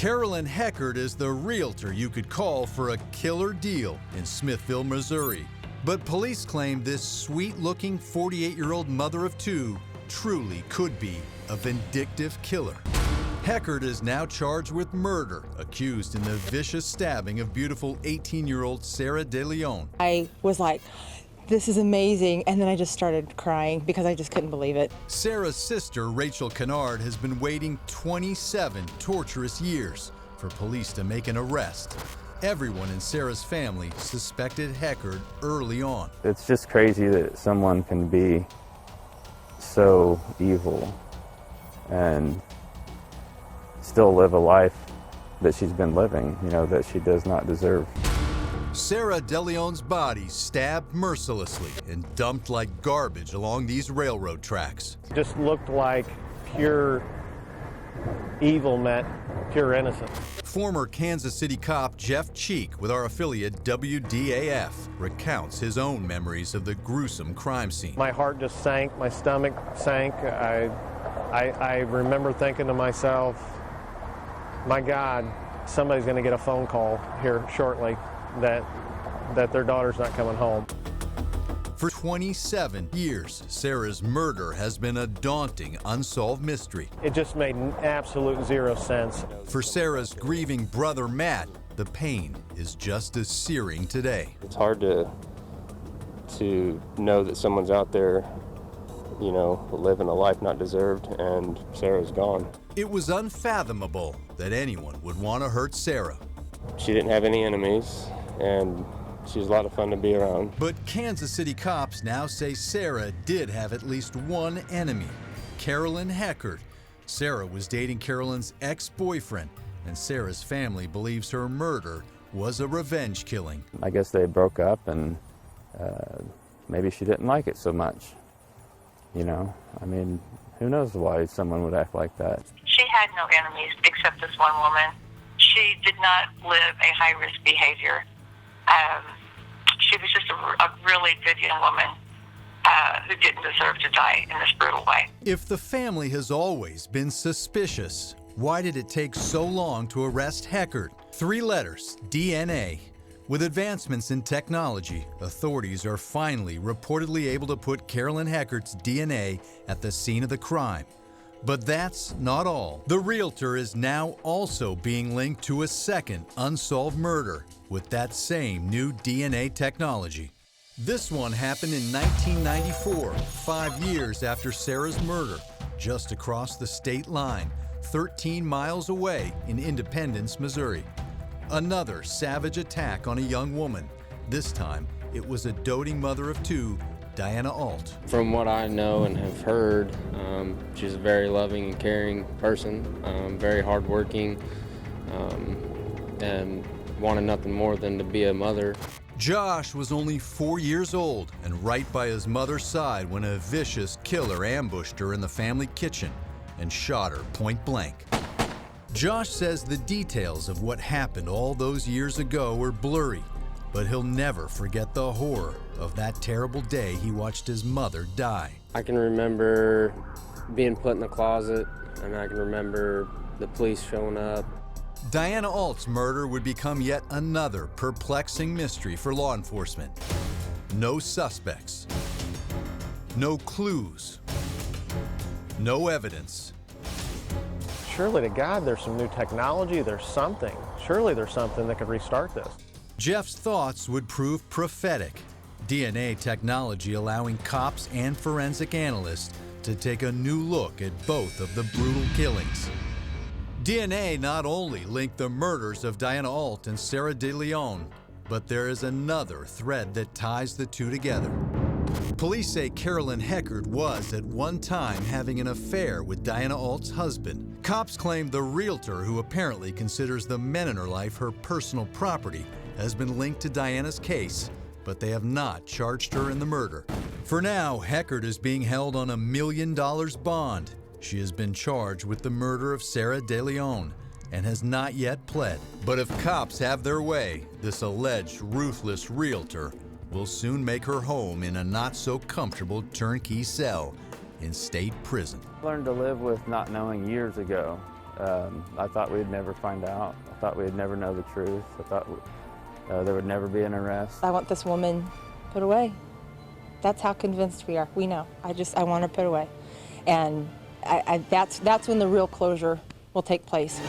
Carolyn Heckert is the realtor you could call for a killer deal in Smithville, Missouri. But police claim this sweet-looking 48-year-old mother of two truly could be a vindictive killer. Heckert is now charged with murder, accused in the vicious stabbing of beautiful 18-year-old Sarah DeLeon. I was like, this is amazing, and then I just started crying because I just couldn't believe it. Sarah's sister, Rachel Kennard, has been waiting 27 torturous years for police to make an arrest. Everyone in Sarah's family suspected Heckert early on. It's just crazy that someone can be so evil and still live a life that she's been living, that she does not deserve. Sarah DeLeon's body stabbed mercilessly and dumped like garbage along these railroad tracks. It just looked like pure evil met pure innocence. Former Kansas City cop Jeff Cheek with our affiliate WDAF recounts his own memories of the gruesome crime scene. My heart just sank, my stomach sank. I remember thinking to myself, my God, somebody's going to get a phone call here shortly that their daughter's not coming home. For 27 years, Sarah's murder has been a daunting, unsolved mystery. It just made absolute zero sense. For Sarah's grieving brother, Matt, the pain is just as searing today. It's hard to know that someone's out there, living a life not deserved, and Sarah's gone. It was unfathomable that anyone would want to hurt Sarah. She didn't have any enemies, and she was a lot of fun to be around. But Kansas City cops now say Sarah did have at least one enemy, Carolyn Heckert. Sarah was dating Carolyn's ex-boyfriend, and Sarah's family believes her murder was a revenge killing. I guess they broke up, and maybe she didn't like it so much. Who knows why someone would act like that? She had no enemies except this one woman. She did not live a high-risk behavior. She was just a really good young woman who didn't deserve to die in this brutal way. If the family has always been suspicious, why did it take so long to arrest Heckert? 3 letters, DNA. With advancements in technology, authorities are finally reportedly able to put Carolyn Heckert's DNA at the scene of the crime. But that's not all. The realtor is now also being linked to a second unsolved murder with that same new DNA technology. This one happened in 1994, 5 years after Sarah's murder, just across the state line, 13 miles away in Independence, Missouri. Another savage attack on a young woman. This time, it was a doting mother of two, Diana Alt. From what I know and have heard, she's a very loving and caring person, very hardworking, and wanted nothing more than to be a mother. Josh was only 4 years old and right by his mother's side when a vicious killer ambushed her in the family kitchen and shot her point blank. Josh says the details of what happened all those years ago were blurry, but he'll never forget the horror of that terrible day he watched his mother die. I can remember being put in the closet, and I can remember the police showing up. Diana Alt's murder would become yet another perplexing mystery for law enforcement. No suspects, no clues, no evidence. Surely to God, there's some new technology, there's something. Surely there's something that could restart this. Jeff's thoughts would prove prophetic. DNA technology allowing cops and forensic analysts to take a new look at both of the brutal killings. DNA not only linked the murders of Diana Alt and Sarah DeLeon, but there is another thread that ties the two together. Police say Carolyn Heckert was at one time having an affair with Diana Alt's husband. Cops claim the realtor, who apparently considers the men in her life her personal property, has been linked to Diana's case, but they have not charged her in the murder. For now, Heckert is being held on $1 million bond. She has been charged with the murder of Sarah DeLeon and has not yet pled. But if cops have their way, this alleged ruthless realtor will soon make her home in a not-so-comfortable turnkey cell in state prison. I learned to live with not knowing years ago I thought we'd never find out. I thought we'd never know the truth. I thought there would never be an arrest. I want this woman put away. That's how convinced we are. We know. I want her put away. And that's when the real closure will take place.